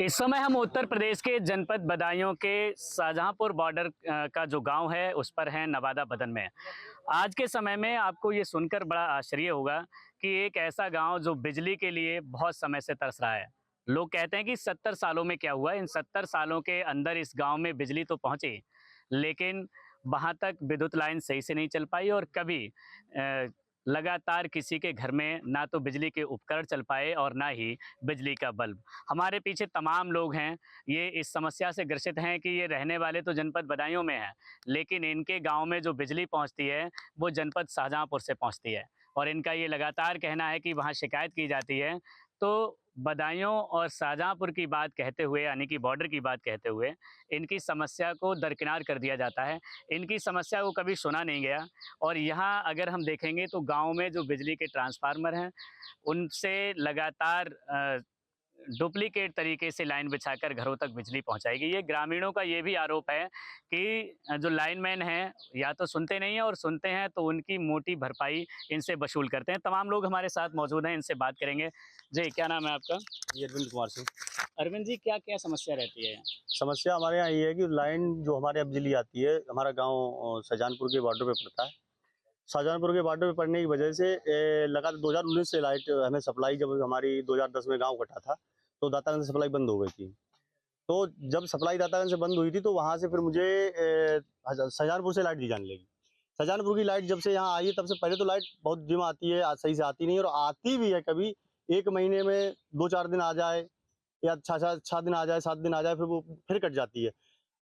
इस समय हम उत्तर प्रदेश के जनपद बदायूं के शाहजहांपुर बॉर्डर का जो गांव है उस पर है, नवादा बदन में। आज के समय में आपको ये सुनकर बड़ा आश्चर्य होगा कि एक ऐसा गांव जो बिजली के लिए बहुत समय से तरस रहा है। लोग कहते हैं कि 70 सालों में क्या हुआ, इन 70 सालों के अंदर इस गांव में बिजली तो पहुंची, लेकिन वहां तक विद्युत लाइन सही से नहीं चल पाई और कभी लगातार किसी के घर में ना तो बिजली के उपकरण चल पाए और ना ही बिजली का बल्ब। हमारे पीछे तमाम लोग हैं, ये इस समस्या से ग्रसित हैं कि ये रहने वाले तो जनपद बदायूं में हैं, लेकिन इनके गांव में जो बिजली पहुंचती है वो जनपद शाहजहांपुर से पहुंचती है और इनका ये लगातार कहना है कि वहाँ शिकायत की जाती है। तो बदायूं और शाहजहांपुर की बात कहते हुए, यानी कि बॉर्डर की बात कहते हुए, इनकी समस्या को दरकिनार कर दिया जाता है। इनकी समस्या को कभी सुना नहीं गया और यहाँ अगर हम देखेंगे तो गांव में जो बिजली के ट्रांसफार्मर हैं उनसे लगातार डुप्लीकेट तरीके से लाइन बिछाकर घरों तक बिजली पहुंचाएगी। ये ग्रामीणों का ये भी आरोप है कि जो लाइनमैन हैं या तो सुनते नहीं हैं और सुनते हैं तो उनकी मोटी भरपाई इनसे वसूल करते हैं। तमाम लोग हमारे साथ मौजूद हैं, इनसे बात करेंगे। जी, क्या नाम है आपका? ये अरविंद कुमार सिंह। अरविंद जी, क्या क्या समस्या रहती है? समस्या हमारे यहाँ ये है कि लाइन जो हमारे यहाँ बिजली आती है, हमारा गांव शाहजहांपुर के बॉर्डर पे पड़ता है। शाहजहांपुर के बॉर्डर पे पड़ने की वजह से लगातार 2019 से लाइट हमें सप्लाई, जब हमारी 2010 में गांव कटा था तो दातागंज से सप्लाई बंद हो गई थी। तो जब सप्लाई दातागंज से बंद हुई थी तो वहां से फिर मुझे शाहजहांपुर से लाइट दी जाने लगी। शाहजहांपुर की लाइट जब से यहाँ आई है तब से पहले तो लाइट बहुत डिम आती है, आज सही से आती नहीं, और आती भी है कभी एक महीने में 2-4 दिन आ जाए या 6 दिन आ जाए, 7 दिन आ जाए, फिर वो फिर कट जाती है।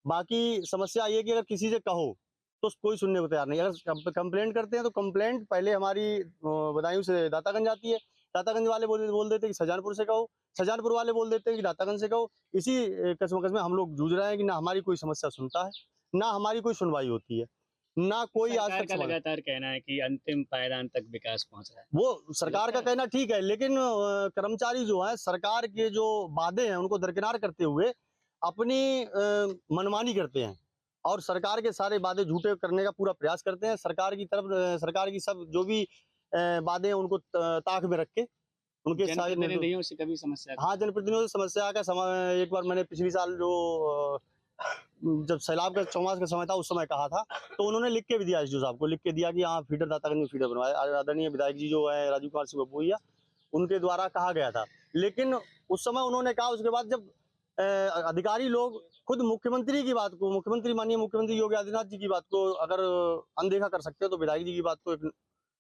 बाकी समस्या ये है कि अगर किसी से कहो तो कोई सुनने को तैयार नहीं। अगर कंप्लेंट करते हैं तो कंप्लेंट पहले हमारी बदायूं से दातागंज आती है, दातागंज वाले बोल देते हैं कि शाहजहांपुर से कहो, शाहजहांपुर वाले बोल देते हैं कि दातागंज से कहो। इसी कश्मकश में हम लोग जूझ रहे हैं कि ना हमारी कोई समस्या सुनता है, ना हमारी कोई सुनवाई होती है, ना कोई आज सरकार तक का लगातार कहना है कि अंतिम पायदान तक विकास पहुंच रहा है। वो सरकार का कहना ठीक है, लेकिन कर्मचारी जो है सरकार के जो वादे हैं उनको दरकिनार करते हुए अपनी मनमानी करते हैं और सरकार के सारे वादे झूठे करने का पूरा प्रयास करते हैं। सरकार की तरफ सरकार की सब जो भी वादे हैं उनको ताक में रख के उनके सारे जनप्रतिनिधियों से कभी समस्या? हाँ, जनप्रतिनिधियों से समस्या का समय एक बार मैंने पिछली साल जो जब सैलाब का चौमास का समय था उस समय कहा था, तो उन्होंने लिख के भी दिया, एसडीओ साहब को लिख के दिया कि हाँ फीडर दातागंज में फीडर बनवाए। आदरणीय विधायक जी जो है राजीव कुमार सिंह बबुइया, उनके द्वारा कहा गया था। लेकिन उस समय उन्होंने कहा, उसके बाद जब अधिकारी लोग खुद मुख्यमंत्री की बात को, मुख्यमंत्री माननीय मुख्यमंत्री योगी आदित्यनाथ जी की बात को अगर अनदेखा कर सकते हो तो विधायक जी की बात तो एक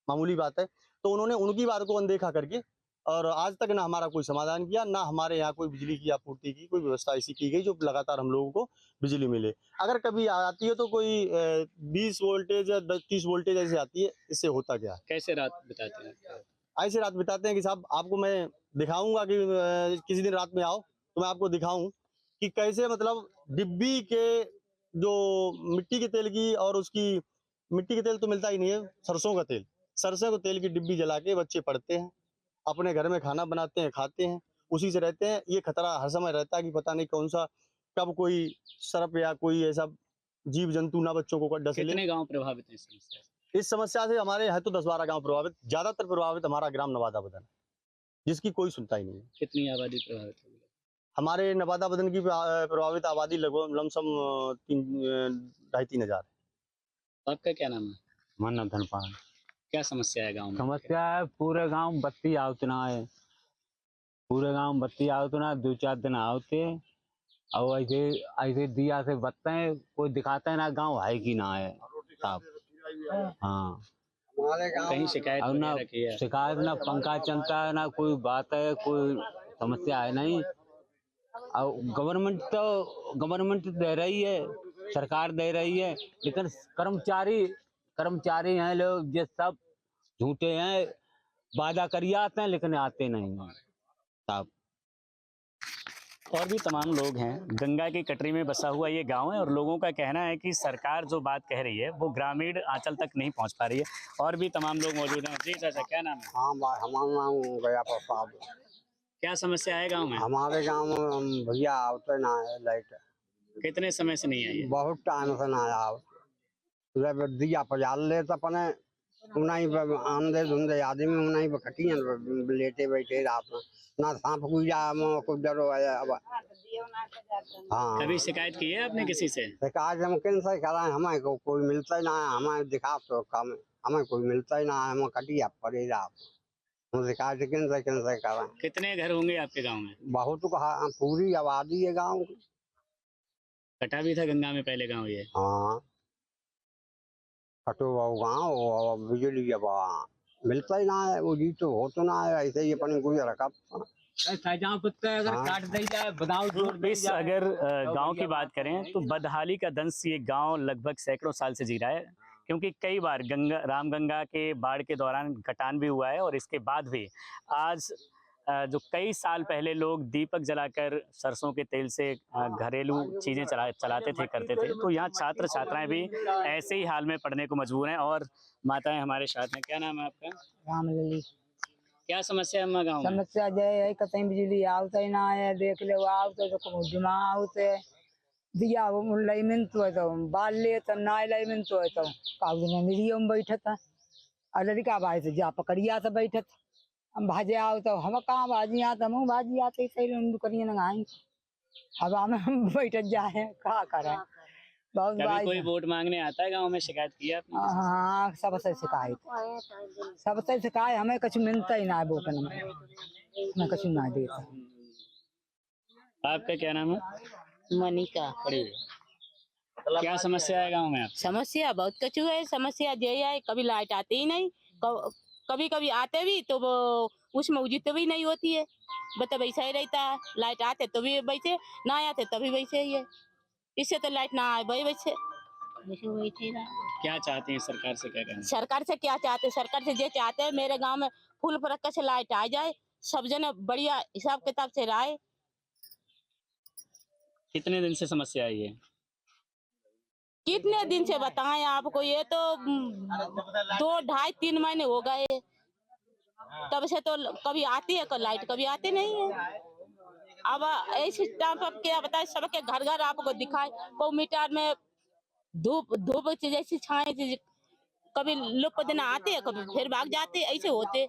मामूली बात है। तो उन्होंने उनकी बात को अनदेखा करके और आज तक ना हमारा कोई समाधान किया, ना हमारे यहाँ कोई बिजली की आपूर्ति की कोई व्यवस्था ऐसी की गई जो लगातार हम लोगों को बिजली मिले। अगर कभी आती है तो कोई 20 वोल्टेज या 30 वोल्टेज ऐसे आती है। इससे होता क्या है? कैसे रात बिताते हैं? ऐसे रात बिताते हैं कि साहब आपको मैं दिखाऊंगा कि किसी दिन रात में आओ तो मैं आपको दिखाऊं कि कैसे मतलब डिब्बी के जो मिट्टी के तेल की, और उसकी मिट्टी के तेल तो मिलता ही नहीं है, सरसों का तेल, सरसों के तेल की डिब्बी जला के बच्चे पढ़ते हैं, अपने घर में खाना बनाते हैं, खाते हैं, उसी से रहते हैं। ये खतरा हर समय रहता है कि पता नहीं कौन सा कब कोई सर्प या कोई ऐसा जीव जंतु ना बच्चों को डस ले। कितने गांव प्रभावित हैं इस समस्या से? इस समस्या से हमारे है तो 10-12 गांव प्रभावित, ज्यादातर प्रभावित हमारा ग्राम नवादा बदन है, जिसकी कोई सुनता ही नहीं है। कितनी आबादी प्रभावित होगी? हमारे नवादा बदन की प्रभावित आबादी लगभग लमसम 2,500-3 हजार है। आपका क्या नाम है? मन धनपाल। क्या समस्या है गांव में? समस्या है पूरे गांव बत्ती आवत ना है, पूरे गांव बत्ती आवत ना, 2-4 दिन आवते और ऐसे ऐसे दिया से बत्ते हैं, कोई दिखाता है ना गांव है कि ना है साहब। हाँ, कहीं शिकायत और ना वगैरह की है? शिकायत, ना पंखा चलता है, ना कोई बात है, कोई समस्या है नहीं। और गवर्नमेंट दे रही है, सरकार दे रही है, लेकिन कर्मचारी हैं लोग जो सब झूठे हैं, वादा करिए आते हैं लेकिन आते नहीं हैं साहब। और भी तमाम लोग हैं। गंगा की कटरी में बसा हुआ ये गांव है और लोगों का कहना है कि सरकार जो बात कह रही है वो ग्रामीण आंचल तक नहीं पहुंच पा रही है। और भी तमाम लोग मौजूद हैं। जी चाचा, क्या नाम है? हाँ, हमारा नाम गया प्रसाद। क्या समस्या है गांव में? हमारे गांव में भैया आवते ना है लाइट, कितने समय से नहीं आई है? बहुत टाइम से ना आया। दिया पजाल ले तो अपने उन्हीं पर आंधे धुंधे आदमी उन्हीं पर खटियन लेटे बैठे रात में ना सांप कोई जा को डरो है अब। हाँ कभी शिकायत की है आपने किसी से? शिकायत हम किन से कराएं, हमें कोई मिलता ही ना है, हमें दिखा तो कम हमें कोई मिलता ही ना है, हम खटिया पड़े रात हम शिकायत किन से कराएं। कितने घर होंगे आपके गांव में? बहुत पूरी आबादी है गाँव की। कटा भी था गंगा में पहले गांव ये? हाँ कटो गाँव और बिजली अब मिलता ही ना है, वो जी तो हो तो ना है, ऐसे ही अपन कोई रखा शाहजहाँपुर का अगर हाँ। काट दी जाए बनाओ जोड़ दी इस जाए अगर गांव की बात करें तो बदहाली का दंश ये गांव लगभग सैकड़ों साल से जी रहा है, क्योंकि कई बार रामगंगा के बाढ़ के दौरान कटान भी हुआ है और इसके बाद भी आज जो कई साल पहले लोग दीपक जलाकर सरसों के तेल से घरेलू चीज़ें चलाते थे करते थे, तो यहाँ छात्र छात्राएं भी ऐसे ही हाल में पढ़ने को मजबूर हैं। और माताएं हमारे साथ हैं। क्या नाम है आपका? रामलली क्या समस्या है अम्मा गाँव में? समस्या जय है कतई बिजली आवते ना है, देख ले आवते तो को दिमा आवते दिया वो लाइमेंट तो बाल ले तो ना लाइमेंट तो कागज ने निरियो में बैठत और लड़का भाई से जा पकड़िया से बैठत हम भाजे आओ तो हम कहाँ भाजी आते हम भाजी आते सही करिए ना आई हवा में हम बैठत जाए क्या करें बहुत कभी भाई कोई वोट मांगने आता है गांव में? शिकायत की है आपने? हाँ सबसे शिकायत हमें कुछ मिलता ही ना है वोट में हमें कुछ ना देता। आपका क्या नाम है? मनिका। क्या समस्या है गांव में आप? समस्या बहुत कछु है, समस्या ये है कभी लाइट आती ही नहीं, कभी कभी आते भी तो वो उसमें उजित भी नहीं होती है, बता वैसा ही रहता है, लाइट आते तो भी वैसे ना आते तभी वैसे ही है, इससे तो लाइट ना आए भाई वैसे क्या चाहते हैं सरकार से? क्या कहना? सरकार से क्या चाहते हैं? सरकार से ये चाहते हैं मेरे गांव में फुल फरक्का से लाइट आ जाए, सब जने बढ़िया हिसाब किताब से रहे। कितने दिन से समस्या आई है? कितने दिन से बताएं आपको, ये तो 2 ढाई 3 महीने हो गए, तब से तो कभी आती है लाइट कभी आती नहीं है। अब ऐसे टाइम पर क्या बताए, सबके घर घर आपको दिखाए को मीटर में धूप जैसी छाए, कभी लुप दिन आते हैं कभी फिर भाग जाते, ऐसे होते।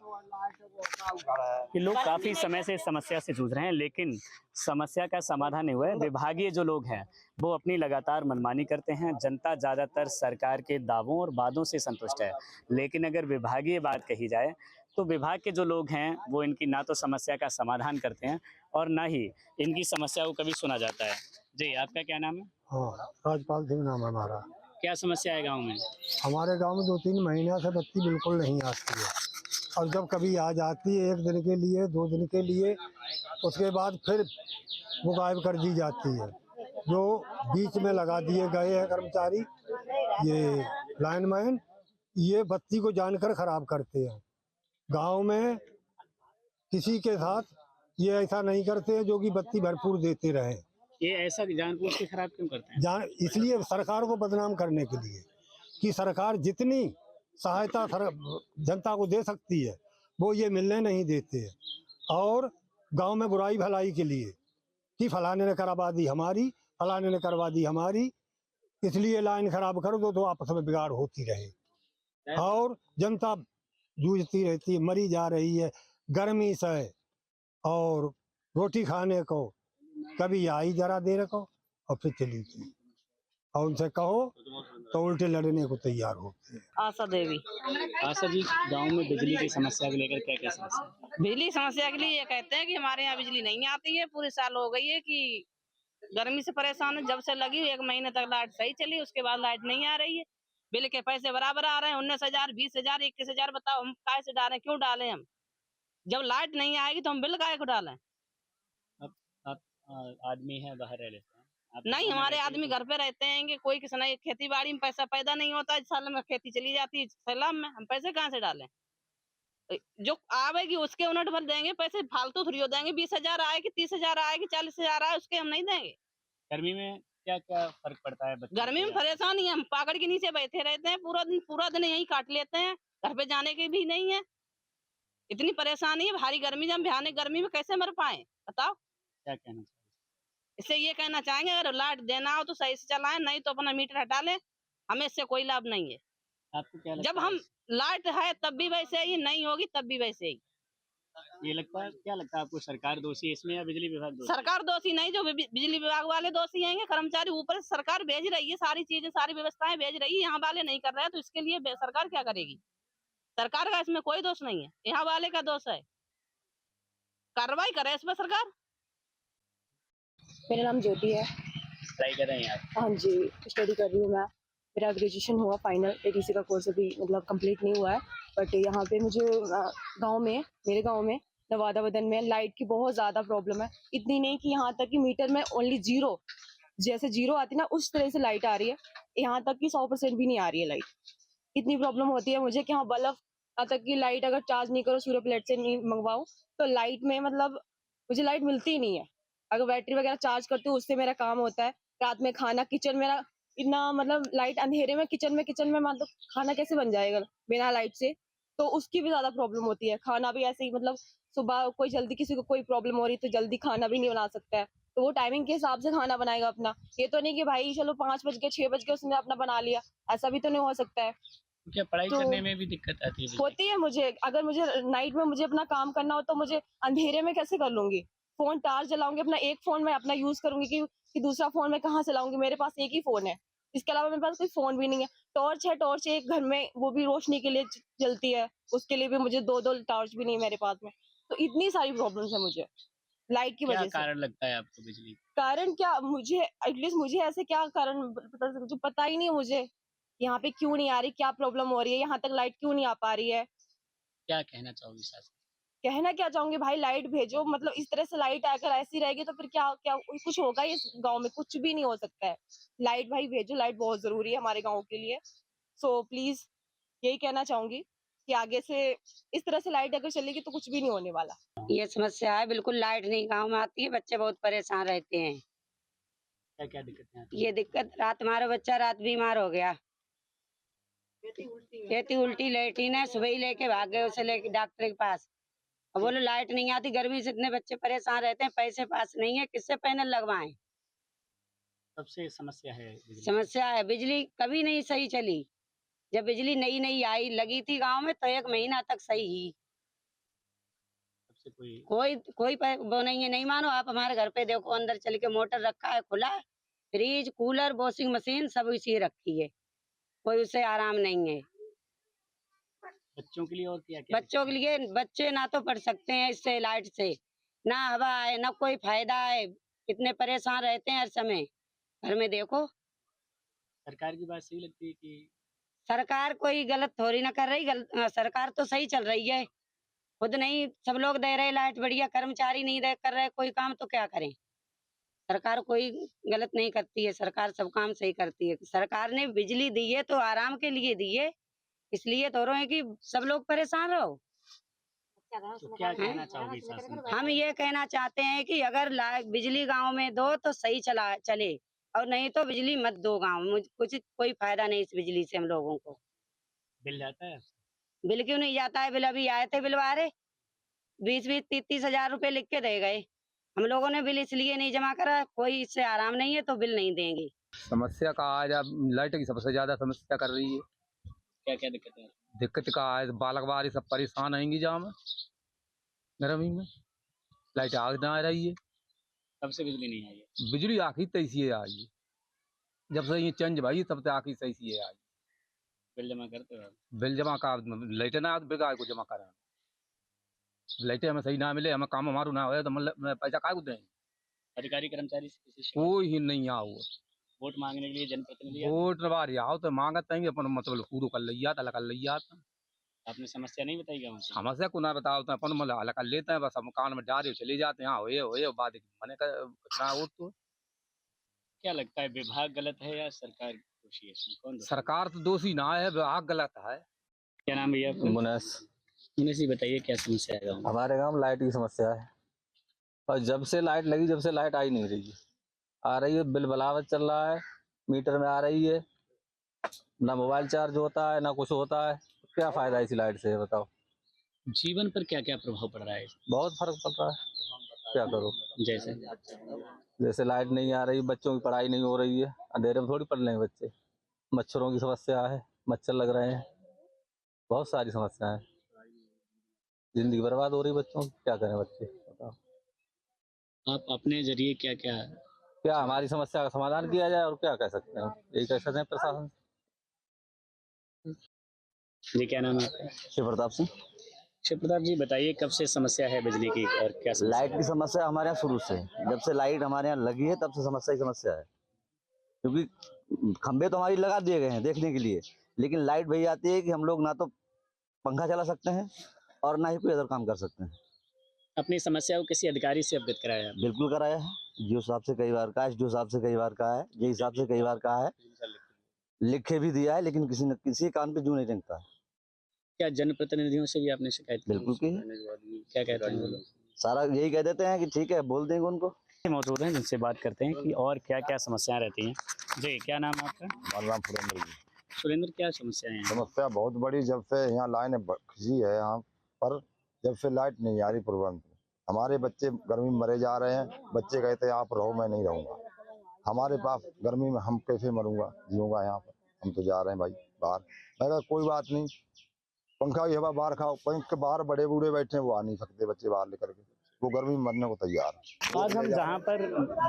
कि लोग काफी समय से इस समस्या से जूझ रहे हैं, लेकिन समस्या का समाधान नहीं हुआ है। विभागीय जो लोग हैं वो अपनी लगातार मनमानी करते हैं। जनता ज्यादातर सरकार के दावों और वादों से संतुष्ट है, लेकिन अगर विभागीय बात कही जाए तो विभाग के जो लोग हैं वो इनकी ना तो समस्या का समाधान करते हैं और ना ही इनकी समस्या को कभी सुना जाता है। जी, आपका क्या नाम है? हाँ, राजपाल सिंह नाम है हमारा। क्या समस्या है गाँव में? हमारे गांव में 2-3 महीने से बत्ती बिल्कुल नहीं आती है, और जब कभी आ जाती है 1 दिन के लिए 2 दिन के लिए, उसके बाद फिर वो गायब कर दी जाती है। जो बीच में लगा दिए गए हैं कर्मचारी, ये लाइनमैन, ये बत्ती को जानकर खराब करते हैं। गांव में किसी के साथ ये ऐसा नहीं करते हैं जो कि बत्ती भरपूर देते रहे। ये ऐसा जानबूझ के खराब क्यों करते हैं? इसलिए सरकार को बदनाम करने के लिए कि सरकार जितनी सहायता जनता को दे सकती है वो ये मिलने नहीं देते हैं, और गांव में बुराई भलाई के लिए कि फलाने ने करवा दी हमारी, फलाने ने करवा दी हमारी, इसलिए लाइन खराब कर दो तो आपस में बिगाड़ होती रहे और जनता जूझती रहती है, मरी जा रही है गर्मी से, और रोटी खाने को कभी आई जरा देर को और फिर चली गई, और उनसे कहो तो उल्टे लड़ने को तैयार होते हैं। आशा देवी। आशा जी, गांव में बिजली की समस्या को लेकर क्या क्या समस्या है? बिजली समस्या के लिए ये कहते हैं कि हमारे यहाँ बिजली नहीं आती है, पूरे साल हो गई है कि गर्मी से परेशान है, जब से लगी 1 महीने तक लाइट सही चली, उसके बाद लाइट नहीं आ रही है। बिल के पैसे बराबर आ रहे हैं, 19,000 20,000 21,000, बताओ हम काय से डालें, क्यों डालें हम? जब लाइट नहीं आएगी तो हम बिल काय को डालें? आप आदमी है बाहर रह लेते हैं? नहीं, हमारे आदमी घर पे रहते हैं कि कोई किसी नहीं, खेती बाड़ी में पैसा पैदा नहीं होता, साल में खेती चली जाती है सैलाब में, हम पैसे कहाँ से डालें? जो आवेगी उसके उलट भर देंगे पैसे, फालतू थोड़ी हो देंगे। 20,000 आएगी, 30,000 आएगी, 40,000 आए, उसके हम नहीं देंगे। गर्मी में क्या क्या फर्क पड़ता है? गर्मी में परेशानी है, हम पाकड़ के नीचे बैठे रहते हैं, पूरा दिन यही काट लेते हैं, घर पे जाने की भी नहीं है। इतनी परेशानी है, भारी गर्मी, जब भयानक गर्मी में कैसे मर पाए बताओ? क्या कहना चाहिए? इससे ये कहना चाहेंगे अगर लाइट देना हो तो सही से चलाएं, नहीं तो अपना मीटर हटा लें, हमें इससे कोई लाभ नहीं है। आपको क्या लगता जब है? हम लाइट है तब भी वैसे ही, नहीं होगी तब भी वैसे ही। ये लगता है, क्या लगता है आपको, सरकार दोषी है इसमें या बिजली विभाग दोषी? सरकार दोषी नहीं, जो बिजली विभाग वाले दोषी हैं, कर्मचारी ऊपर से सरकार भेज रही है, सारी चीजें सारी व्यवस्थाएं भेज रही है, यहाँ वाले नहीं कर रहे हैं, तो इसके लिए सरकार क्या करेगी? सरकार का इसमें कोई दोष नहीं है, यहाँ वाले का दोष है, कार्रवाई करे इस पर सरकार। मेरा नाम ज्योति है। पढ़ाई कर रहे हैं आप? हाँ जी, स्टडी कर रही हूँ मैं। मेरा ग्रेजुएशन हुआ फाइनल, एटीसी का कोर्स अभी मतलब कंप्लीट नहीं हुआ है। बट यहाँ पे मुझे गांव में, मेरे गांव में नवादा बदन में लाइट की बहुत ज़्यादा प्रॉब्लम है। इतनी नहीं कि यहाँ तक कि मीटर में ओनली जीरो, जैसे जीरो आती ना उस तरह से लाइट आ रही है। यहाँ तक कि 100% भी नहीं आ रही है लाइट। इतनी प्रॉब्लम होती है मुझे कि हाँ बल्ब, यहाँ तक कि लाइट अगर चार्ज नहीं करो, सूर्य प्लेट से नहीं मंगवाओ, तो लाइट में मतलब मुझे लाइट मिलती ही नहीं है। अगर बैटरी वगैरह चार्ज करती हूँ उससे मेरा काम होता है। रात में खाना, किचन मेरा इतना मतलब लाइट अंधेरे में किचन में मतलब खाना कैसे बन जाएगा बिना लाइट से, तो उसकी भी ज्यादा प्रॉब्लम होती है। खाना भी ऐसे ही मतलब सुबह कोई जल्दी, किसी को कोई प्रॉब्लम हो रही तो जल्दी खाना भी नहीं बना सकता है, तो वो टाइमिंग के हिसाब से खाना बनाएगा अपना। ये तो नहीं कि भाई चलो 5 बज गए 6 बज गए उसने अपना बना लिया, ऐसा भी तो नहीं हो सकता है। तो क्या पढ़ाई तो करने में भी दिक्कत आती है बिजली? होती है मुझे, अगर मुझे नाइट में मुझे अपना काम करना हो तो मुझे अंधेरे में कैसे कर लूंगी? फोन चार्ज जलाऊंगी, अपना एक फोन में अपना यूज करूंगी कि दूसरा फोन में कहाँ चलाऊंगी? मेरे पास एक ही फोन है, इसके अलावा मेरे पास कोई फोन भी नहीं है। टॉर्च है, टॉर्च एक घर में, वो भी रोशनी के लिए जलती है, उसके लिए भी मुझे 2 टॉर्च भी नहीं है मेरे पास में। तो इतनी सारी प्रॉब्लम्स है मुझे लाइट की क्या वजह से। कारण लगता है आपको बिजली? कारण क्या, मुझे एटलीस्ट मुझे ऐसे क्या कारण जो पता ही नहीं है मुझे, यहाँ पे क्यों नहीं आ रही, क्या प्रॉब्लम हो रही है, यहाँ तक लाइट क्यों नहीं आ पा रही है। क्या कहना चाहोगी शासन? कहना क्या चाहूंगी भाई, लाइट भेजो। मतलब इस तरह से लाइट आकर ऐसी रहेगी तो फिर क्या क्या कुछ होगा इस गांव में? कुछ भी नहीं हो सकता है। लाइट भाई भेजो, लाइट बहुत जरूरी है हमारे गांव के लिए। सो प्लीज यही कहना चाहूंगी कि आगे से इस तरह से लाइट अगर चलेगी तो कुछ भी नहीं होने वाला। ये समस्या है, बिल्कुल लाइट नहीं गांव में आती है, बच्चे बहुत परेशान रहते हैं। क्या क्या दिक्कतें आती हैं? ये दिक्कत, रात हमारा बच्चा रात बीमार हो गया, कहती उल्टी लेटीन है, सुबह ही लेके भाग गए उसे लेके डॉक्टर के पास। अब बोलो लाइट नहीं आती, गर्मी से इतने बच्चे परेशान रहते हैं, पैसे पास नहीं है, किससे पैनल लगवाएं? सबसे समस्या है बिजली। समस्या है, बिजली कभी नहीं सही चली। जब बिजली नई नई आई लगी थी गांव में तो 1 महीना तक सही ही, सबसे कोई कोई वो नहीं है। नहीं मानो आप हमारे घर पे देखो, अंदर चल के मोटर रखा है खुला, फ्रिज कूलर वॉशिंग मशीन सब इसी रखी है, कोई उसे आराम नहीं है। बच्चों के लिए और क्या क्या? बच्चों के लिए, बच्चे ना तो पढ़ सकते हैं इससे, लाइट से ना हवा है ना कोई फायदा है, कितने परेशान रहते हैं हर समय। घर में देखो, सरकार की बात सही लगती है कि सरकार कोई गलत थोड़ी ना कर रही, सरकार तो सही चल रही है। खुद नहीं सब लोग दे रहे लाइट बढ़िया, कर्मचारी नहीं दे कर रहे कोई काम, तो क्या करें? सरकार कोई गलत नहीं करती है, सरकार सब काम सही करती है। सरकार ने बिजली दी है तो आराम के लिए दी है, इसलिए तो रहे हैं कि सब लोग परेशान रहो। तो क्या कहना चाहोगी शासन को? हम ये कहना चाहते हैं कि अगर बिजली गांव में दो तो सही चले, और नहीं तो बिजली मत दो गांव में। कुछ कोई फायदा नहीं इस बिजली से हम लोगों को। बिल जाता है? बिल क्यों नहीं जाता है? बिल अभी आए थे, बिल वारे 20-20, 30-30 हजार रुपए लिख के दे गए। हम लोगों ने बिल इसलिए नहीं जमा करा, कोई इससे आराम नहीं है तो बिल नहीं देंगे। समस्या का आज अब लाइट की सबसे ज्यादा समस्या कर रही है। क्या क्या दिक्कत है? दिक्कत का आज बालक बारी सब परेशान आएंगी जहाँ में गर्मी में लाइट आग ना आ रही है। कब से बिजली नहीं आई है? बिजली आखिर तैसी है आई है, जब से ये चेंज भाई तब से आखिर सही है आई। बिल जमा करते हो? बिल जमा का लाइट ना बिल को जमा करा, लाइटें हमें सही ना मिले, हमें काम हमारू ना हो तो मतलब पैसा काय को देंगे? अधिकारी कर्मचारी से किसी शिकायत? कोई ही नहीं आओ। वोट मांगने के लिए जनप्रतिनिधि आते हैं? वोट बारी आओ तो मांगत हैं अपन मतलब पूरा कर लिया कर लिया। आपने समस्या नहीं बताई गाँव से? समस्या को ना बताओ तो अपन मतलब हल्का लेते हैं, बस हम कान में डाल चले जाते हैं। हाँ होए बात मने का घटना हो तो। क्या लगता है, विभाग गलत है या सरकार दोषी है? इसमें कौन दोषी है? सरकार तो दोषी ना है, विभाग गलत है। क्या नाम भैया आपका? मुनेश। मुनेश जी बताइए क्या समस्या है गाँव में? हमारे गांव में लाइट की समस्या है, और जब से लाइट लगी जब से लाइट आई नहीं रही है। आ रही है बिल बलावत चल रहा है, मीटर में आ रही है, ना मोबाइल चार्ज होता है ना कुछ होता है। क्या फायदा है इसी लाइट से, बताओ। जीवन पर क्या क्या प्रभाव पड़ रहा है? बहुत फर्क पड़ रहा है, क्या करो। जैसे लाइट नहीं आ रही, बच्चों की पढ़ाई नहीं हो रही है, अंधेरे में थोड़ी पढ़ लेंगे बच्चे। मच्छरों की समस्या है, मच्छर लग रहे हैं। बहुत सारी समस्याएं, जिंदगी बर्बाद हो रही बच्चों की, क्या करें बच्चे बताओ। आप अपने जरिए क्या क्या क्या हमारी समस्या का समाधान किया जाए और क्या कह सकते हैं, यही कह सकते हैं प्रशासन जी, क्या नाम है आपका? शिव प्रताप सिंह। शिव प्रताप जी, बताइए कब से समस्या है बिजली की और क्या समस्या लाइट है? की समस्या हमारे यहाँ शुरू से है। जब से लाइट हमारे यहाँ लगी है तब से समस्या ही समस्या है, क्योंकि खंबे तो हमारी लगा दिए गए हैं देखने के लिए, लेकिन लाइट वही आती है कि हम लोग ना तो पंखा चला सकते हैं और ना ही कोई अदर काम कर सकते हैं। अपनी समस्या को किसी अधिकारी से अवगत कराया आपने? बिल्कुल कराया है, जो साहब से कई बार कहा है, जो साहब से कई बार कहा है, जे साहब से कई बार कहा है, लिखे भी दिया है, लेकिन किसी न किसी कान पे जू नहीं टिकता है। क्या जनप्रतिनिधियों से भी आपने शिकायत की? बिल्कुल की है। क्या कहते हैं वो लोग? सारा यही कह देते हैं कि ठीक है, बोल देंगे उनको। मौजूद हैं जिनसे बात करते हैं कि और क्या क्या समस्याएं रहती हैं। जी, क्या नाम है आपका? बालराम सुरेंद्र जी। सुरेंद्र, क्या समस्याएं हैं? समस्या बहुत बड़ी, जब से यहाँ लाइन खिंची है यहाँ पर, जब से लाइट नहीं आ रही तुरंत, हमारे बच्चे गर्मी में मरे जा रहे हैं। बच्चे कहते हैं आप रहो, मैं नहीं रहूँगा, हमारे पास गर्मी में हम कैसे मरूंगा जीऊँगा यहाँ पर, हम तो जा रहे हैं भाई बाहर। मैं कहा कोई बात नहीं, पंखा की हवा बाहर खाओ, पंख के बाहर बड़े बूढ़े बैठे हैं, वो आ नहीं सकते बच्चे बाहर लेकर के, वो गर्मी में मरने को तैयार है। आज हम जहाँ पर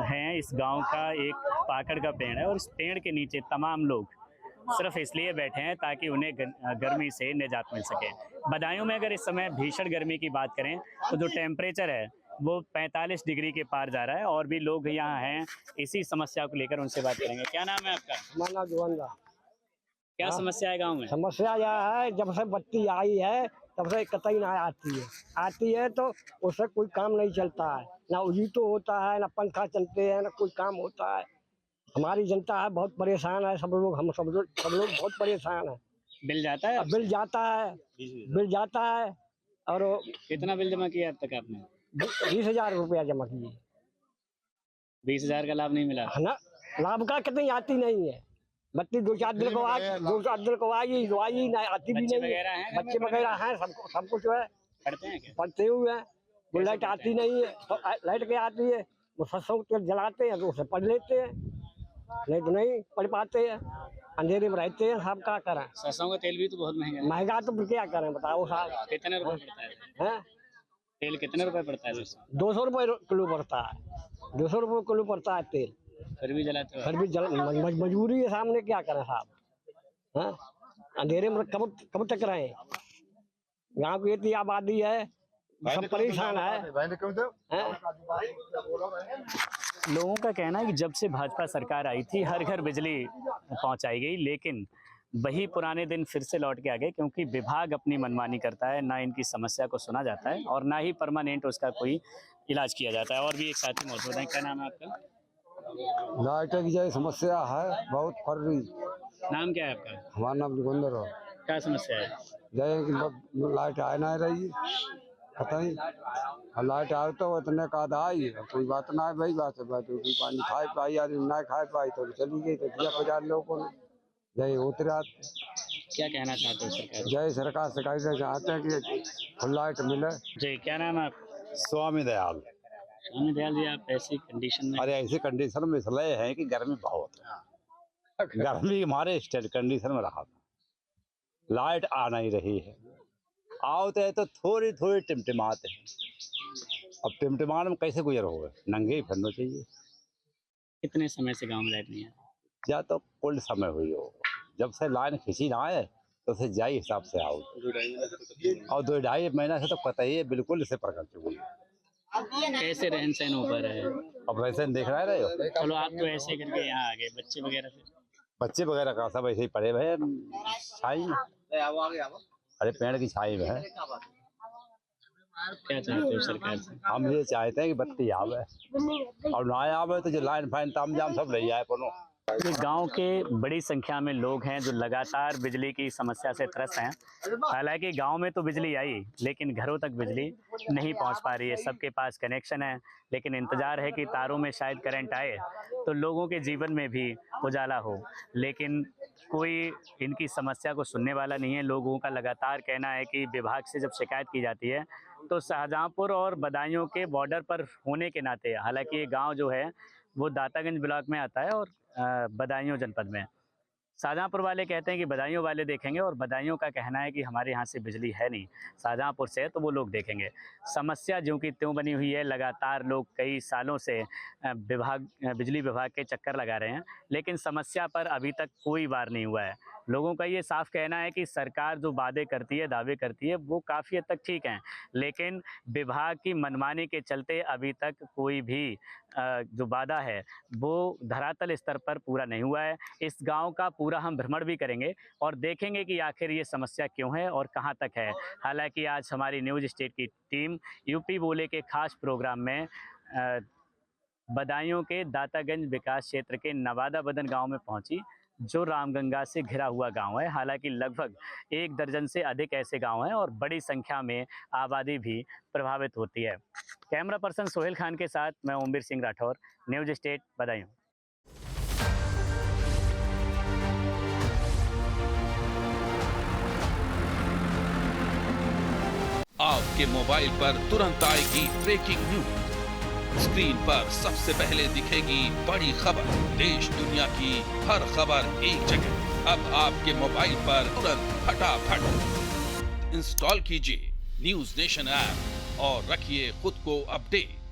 हैं, इस गांव का एक पाकड़ का पेड़ है और इस पेड़ के नीचे तमाम लोग सिर्फ इसलिए बैठे हैं ताकि उन्हें गर्मी से निजात मिल सके। बदायूं में अगर इस समय भीषण गर्मी की बात करें तो जो टेम्परेचर है वो 45 डिग्री के पार जा रहा है और भी लोग यहाँ हैं इसी समस्या को लेकर, उनसे बात करेंगे। क्या नाम है आपका? हमारा नाम जुगंदा। क्या समस्या है गाँव में? समस्या यह है, जब से बत्ती आई है तब से कतई ना आती है तो उससे कोई काम नहीं चलता है, ना उजी तो होता है, ना पंखा चलते हैं, ना कोई काम होता है। हमारी जनता है बहुत परेशान है, सब लोग बहुत परेशान है। बिल जाता है? बिल जाता है और कितना बिल जमा किया अब तक आपने? 20,000 रुपया जमा किए। 20,000 का लाभ नहीं मिला ना? लाभ का कितनी आती नहीं है, बत्ती 2-4 दिन को आई ना आती भी नहीं है। बच्चे वगैरह हैं, सब कुछ है, पढ़ते हैं क्या? पढ़ते हुए हैं। वो लाइट आती नहीं है, तो लाइट क्या आती है, वो सरसों तेल जलाते हैं तो उसे पढ़ लेते हैं, नहीं तो नहीं पढ़ पाते हैं, अंधेरे में रहते हैं। सब क्या करें? सरसों का तेल भी तो बहुत महंगा है। महंगा तो फिर क्या करें बताओ साहब। कितने रुपए पड़ता है? तेल कितने रुपए पड़ता है? 200 रुपये किलो पड़ता है, 200 रुपये किलो पड़ता है तेल। फिर भी जलाते हो? फिर भी मजबूरी है, सामने क्या करें साहब। हाँ, अंधेरे में कब तक रहे? गाँव की इतनी आबादी है, सब परेशान है। लोगों का कहना है कि जब से भाजपा सरकार आई थी हर घर बिजली पहुंचाई गई, लेकिन वही पुराने दिन फिर से लौट के आ गए, क्योंकि विभाग अपनी मनमानी करता है, ना इनकी समस्या को सुना जाता है और ना ही परमानेंट उसका कोई इलाज किया जाता है। और भी एक साथी मौजूद है। क्या नाम है आपका? लाइट की जो समस्या है बहुत फर्री। नाम क्या है आपका? हमारा नाम जुगंदर है। क्या समस्या है? जय लाइट आ नहीं रही, पता ही लाइट आए तो इतने का आई, कोई बात ना है भाई, बात है कोई पानी खाए पाई आदमी ना खाए पाई तो चली गई, तो दिया 50 लोगों ने। जय उतरा। क्या कहना चाहते हो सरकार? जय सरकार से कहना चाहते हैं कि फुल लाइट मिले। जी, क्या नाम है? स्वामी दयाल। स्वामी दयाल जी, आप ऐसी कंडीशन में? अरे ऐसी कंडीशन में इसलिए है कि गर्मी बहुत है, गर्मी हमारे स्टेट कंडीशन में रहा था, लाइट आ नहीं रही है, आओते तो थोड़ी थोड़ी टिमटिमाते हैं। अब टिमटिमान में कैसे गुजर होगा, नंगे ही फिरना चाहिए। कितने समय से गांव में लाइट नहीं है? या तो कुल समय हुई हो, जब से लाइन खींची ना है तो उसे जाई हिसाब से आओ, और 2-2.5 महीना से तो पता ही है बिल्कुल इसे प्रकट चुकी है। कैसे रहन सहन हो पा रहा है? अब वैसे देख रहे हो। चलो, आप तो ऐसे करके यहाँ आ गए, बच्चे वगैरह से? बच्चे वगैरह का सब ऐसे ही पड़े हुए छाई में, अरे पेड़ की छाई में है। क्या चाहते हो सरकार से? हम ये चाहते हैं कि बत्ती आवे, और ना आवे तो जो लाइन फाइन ताम जाम सब ले जाए पनो। ये गांव के बड़ी संख्या में लोग हैं जो लगातार बिजली की समस्या से त्रस्त हैं। हालांकि गांव में तो बिजली आई, लेकिन घरों तक बिजली नहीं पहुंच पा रही है। सबके पास कनेक्शन है, लेकिन इंतजार है कि तारों में शायद करंट आए तो लोगों के जीवन में भी उजाला हो, लेकिन कोई इनकी समस्या को सुनने वाला नहीं है। लोगों का लगातार कहना है कि विभाग से जब शिकायत की जाती है तो शाहजहांपुर और बदायूं के बॉर्डर पर होने के नाते, हालांकि ये गांव जो है वो दातागंज ब्लॉक में आता है और बदायूं जनपद में, शाहजहाँपुर वाले कहते हैं कि बदायूं वाले देखेंगे, और बदायूं का कहना है कि हमारे यहाँ से बिजली है नहीं, शाहजहाँपुर से है तो वो लोग देखेंगे। समस्या ज्यों की त्यों बनी हुई है। लगातार लोग कई सालों से बिजली विभाग के चक्कर लगा रहे हैं, लेकिन समस्या पर अभी तक कोई वार नहीं हुआ है। लोगों का ये साफ कहना है कि सरकार जो वादे करती है, दावे करती है, वो काफ़ी हद तक ठीक हैं, लेकिन विभाग की मनमानी के चलते अभी तक कोई भी जो वादा है वो धरातल स्तर पर पूरा नहीं हुआ है। इस गांव का पूरा हम भ्रमण भी करेंगे और देखेंगे कि आखिर ये समस्या क्यों है और कहां तक है। हालांकि आज हमारी न्यूज़ स्टेट की टीम यूपी बोले के खास प्रोग्राम में बदायूं के दातागंज विकास क्षेत्र के नवादा बदन गांव में पहुंची, जो रामगंगा से घिरा हुआ गांव है। हालांकि लगभग 1 दर्जन से अधिक ऐसे गांव हैं और बड़ी संख्या में आबादी भी प्रभावित होती है। कैमरा पर्सन सोहेल खान के साथ मैं ओमवीर सिंह राठौर, न्यूज़ स्टेट बदायूं। आपके मोबाइल पर तुरंत आएगी ब्रेकिंग न्यूज। स्क्रीन पर सबसे पहले दिखेगी बड़ी खबर। देश दुनिया की हर खबर एक जगह। अब आपके मोबाइल पर तुरंत फटाफट इंस्टॉल कीजिए न्यूज़ नेशन ऐप और रखिए खुद को अपडेट।